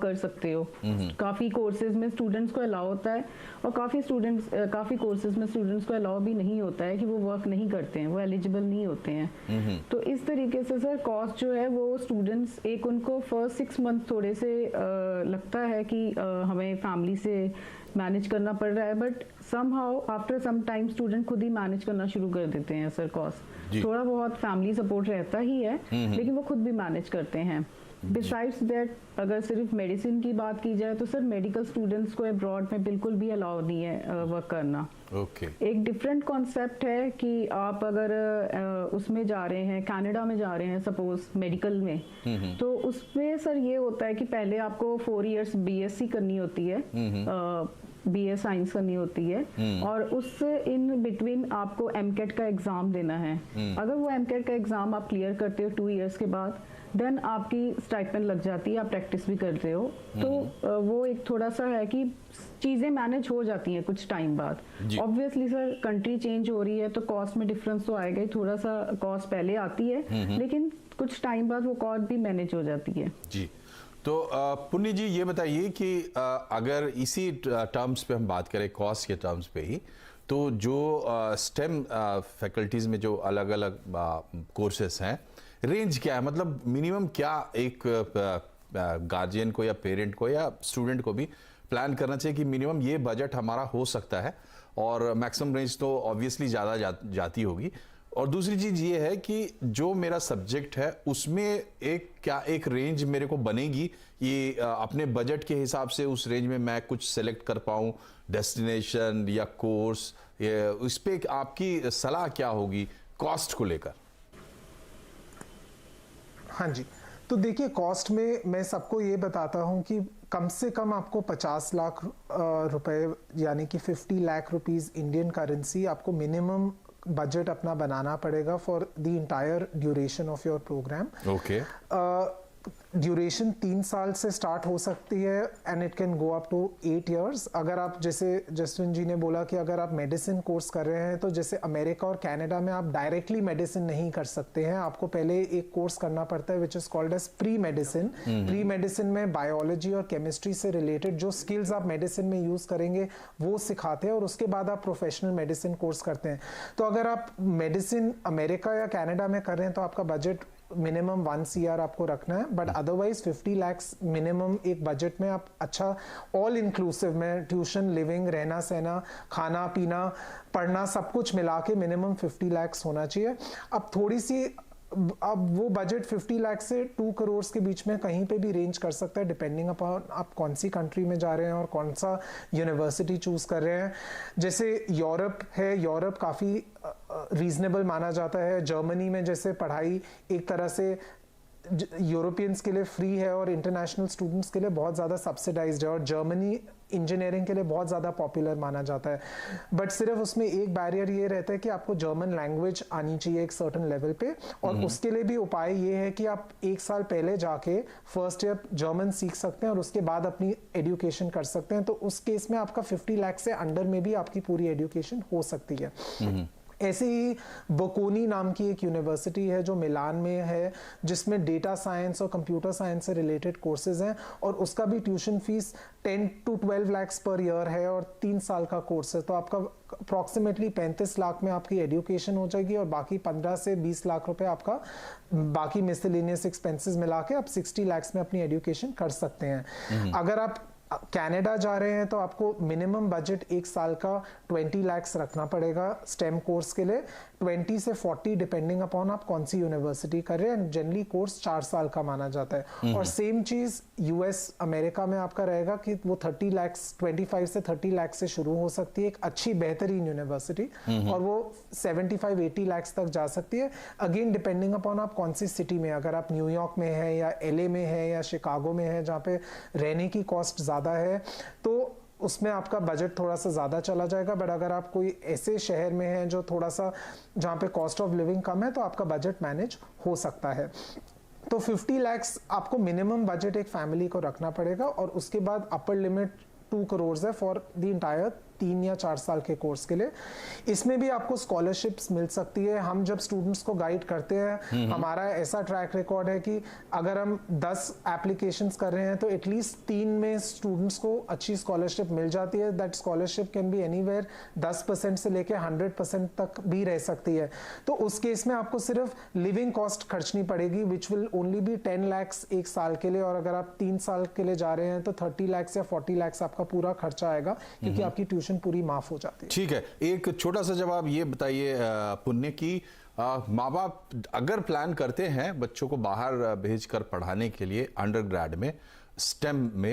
कर सकते हो। काफ़ी कोर्सेज में स्टूडेंट्स को अलाउ होता है और काफ़ी कोर्सेज में स्टूडेंट्स को अलाउ भी नहीं होता है कि वो वर्क नहीं करते हैं, वो एलिजिबल नहीं होते हैं। तो इस तरीके से सर कॉस्ट जो है वो स्टूडेंट्स एक उनको फर्स्ट 6 मंथ थोड़े से लगता है कि हमें फैमिली से मैनेज करना पड़ रहा है, but somehow after some time student खुद ही मैनेज करना शुरू कर देते हैं सर। कॉस्ट थोड़ा बहुत फैमिली सपोर्ट रहता ही है, लेकिन वो खुद भी मैनेज करते हैं। बिसाइड्स दैट अगर सिर्फ मेडिसिन की बात की जाए तो सर मेडिकल स्टूडेंट्स को अब्रॉड में बिल्कुल भी अलाउ नहीं है वर्क करना। एक डिफरेंट कॉन्सेप्ट है कि आप अगर उसमें जा रहे हैं, कनाडा में जा रहे हैं सपोज मेडिकल में, तो उसमें सर ये होता है कि पहले आपको 4 इयर्स बीएससी करनी होती है, बीए साइंस करनी होती है, और उससे इन बिटवीन आपको एमकेट का एग्जाम देना है। अगर वो एमकेट का एग्जाम आप क्लियर करते हो 2 इयर्स के बाद, देन आपकी स्टाइपेंड लग जाती है, आप प्रैक्टिस भी करते हो। तो वो एक थोड़ा सा है कि चीजें मैनेज हो जाती हैं कुछ टाइम बाद। ऑब्वियसली सर कंट्री चेंज हो रही है तो कॉस्ट में डिफरेंस तो आएगा ही, थोड़ा सा कॉस्ट पहले आती है, लेकिन कुछ टाइम बाद वो कॉस्ट भी मैनेज हो जाती है। जी, तो पुण्य जी ये बताइए कि अगर इसी टर्म्स पे हम बात करें, कॉस्ट के टर्म्स पे ही, तो जो स्टेम फैकल्टीज में जो अलग अलग कोर्सेस हैं, रेंज क्या है? मतलब मिनिमम क्या एक गार्जियन को या पेरेंट को या स्टूडेंट को भी प्लान करना चाहिए कि मिनिमम ये बजट हमारा हो सकता है, और मैक्सिमम रेंज तो ऑब्वियसली ज़्यादा जाती होगी। और दूसरी चीज़ ये है कि जो मेरा सब्जेक्ट है उसमें एक रेंज मेरे को बनेगी, ये अपने बजट के हिसाब से उस रेंज में मैं कुछ सेलेक्ट कर पाऊँ, डेस्टिनेशन या कोर्स, इस पर आपकी सलाह क्या होगी कॉस्ट को लेकर? हाँ जी, तो देखिए कॉस्ट में मैं सबको ये बताता हूँ कि कम से कम आपको 50 लाख रुपए यानी कि 50 लाख रुपीस इंडियन करेंसी आपको मिनिमम बजट अपना बनाना पड़ेगा for the entire duration of your program. Okay, duration 3 साल से स्टार्ट हो सकती है and it can go up to 8 years. अगर आप, जैसे जसविन जी ने बोला कि अगर आप मेडिसिन कोर्स कर रहे हैं तो जैसे अमेरिका और कनाडा में आप डायरेक्टली मेडिसिन नहीं कर सकते हैं, आपको पहले एक कोर्स करना पड़ता है which is called as pre medicine. Pre medicine में बायोलॉजी और केमिस्ट्री से रिलेटेड जो स्किल्स आप मेडिसिन में यूज करेंगे वो सिखाते हैं, और उसके बाद आप प्रोफेशनल मेडिसिन कोर्स करते हैं। तो अगर आप मेडिसिन अमेरिका या कनाडा में कर रहे हैं तो आपका बजट मिनिमम 1 CR आपको रखना है, बट अदरवाइज 50 लाख्स मिनिमम एक बजट में आप अच्छा ऑल इंक्लूसिव में ट्यूशन, लिविंग, रहना सहना, खाना पीना, पढ़ना सब कुछ मिला के मिनिमम 50 लाख्स होना चाहिए। अब थोड़ी सी अब वो बजट 50 लाख से 2 करोड़ के बीच में कहीं पे भी रेंज कर सकता है, डिपेंडिंग अपॉन आप कौन सी कंट्री में जा रहे हैं और कौन सा यूनिवर्सिटी चूज कर रहे हैं। जैसे यूरोप है, यूरोप काफ़ी रीजनेबल माना जाता है। जर्मनी में जैसे पढ़ाई एक तरह से यूरोपियंस के लिए फ्री है और इंटरनेशनल स्टूडेंट्स के लिए बहुत ज़्यादा सब्सिडाइज्ड है, और जर्मनी इंजीनियरिंग के लिए बहुत ज़्यादा पॉपुलर माना जाता है। बट सिर्फ उसमें एक बैरियर ये रहता है कि आपको जर्मन लैंग्वेज आनी चाहिए एक सर्टेन लेवल पे, और उसके लिए भी उपाय ये है कि आप 1 साल पहले जाके फर्स्ट ईयर जर्मन सीख सकते हैं और उसके बाद अपनी एजुकेशन कर सकते हैं। तो उस केस में आपका 50 लाख से अंडर में भी आपकी पूरी एजुकेशन हो सकती है। ऐसे ही बोकोनी नाम की एक यूनिवर्सिटी है जो मिलान में है, जिसमें डेटा साइंस और कंप्यूटर साइंस से रिलेटेड कोर्सेज हैं, और उसका भी tuition fees 10 to 12 lakh per year है और 3 साल का कोर्स है। तो आपका अप्रॉक्सीमेटली 35 लाख में आपकी एजुकेशन हो जाएगी, और बाकी 15 से 20 लाख रुपए आपका बाकी मिसलेनियस एक्सपेंसेस मिला के आप 60 लाख में अपनी एजुकेशन कर सकते हैं। अगर आप कनाडा जा रहे हैं तो आपको मिनिमम बजट 1 साल का 20 लाख रखना पड़ेगा स्टेम कोर्स के लिए, 20 से 40 डिपेंडिंग अपॉन आप कौन सी यूनिवर्सिटी कर रहे हैं। जनरली कोर्स 4 साल का माना जाता है। और सेम चीज यूएस अमेरिका में आपका रहेगा कि वो 30 लाख 25 से 30 लाख से शुरू हो सकती है एक अच्छी बेहतरीन यूनिवर्सिटी, और वो 75-80 लाख तक जा सकती है। अगेन डिपेंडिंग अपॉन आप कौन सी सिटी में, अगर आप न्यूयॉर्क में है या LA में है या शिकागो में है जहाँ पे रहने की कॉस्ट ज्यादा है, तो उसमें आपका बजट थोड़ा सा ज्यादा चला जाएगा। बट अगर आप कोई ऐसे शहर में है जो थोड़ा सा जहाँ पे कॉस्ट ऑफ लिविंग कम है, तो आपका बजट मैनेज हो सकता है। तो 50 लाख आपको मिनिमम बजट एक फैमिली को रखना पड़ेगा, और उसके बाद अपर लिमिट 2 करोड़ है फॉर द इंटायर 3 या 4 साल के कोर्स के लिए। इसमें भी आपको स्कॉलरशिप्स मिल सकती है। हम जब स्टूडेंट्स को गाइड करते हैं, हमारा ऐसा ट्रैक रिकॉर्ड है कि अगर हम 10 एप्लीकेशंस कर रहे हैं तो एटलीस्ट 3 में स्टूडेंट्स को अच्छी स्कॉलरशिप मिल जाती है। That scholarship can be anywhere 10% से लेके 100% तक भी रह सकती है। तो उस केस में आपको सिर्फ लिविंग कॉस्ट खर्चनी पड़ेगी, which will only be 10 lakhs एक साल के लिए, और अगर आप 3 साल के लिए जा रहे हैं तो 30 lakhs या 40 lakhs आपका पूरा खर्चा आएगा, क्योंकि आपकी ट्यूशन पूरी माफ हो जाती है। ठीक है, एक छोटा सा जवाब ये बताइए पुण्य की, माँ बाप अगर प्लान करते हैं बच्चों को बाहर भेजकर पढ़ाने के लिए अंडर ग्रेड में, स्टेम में,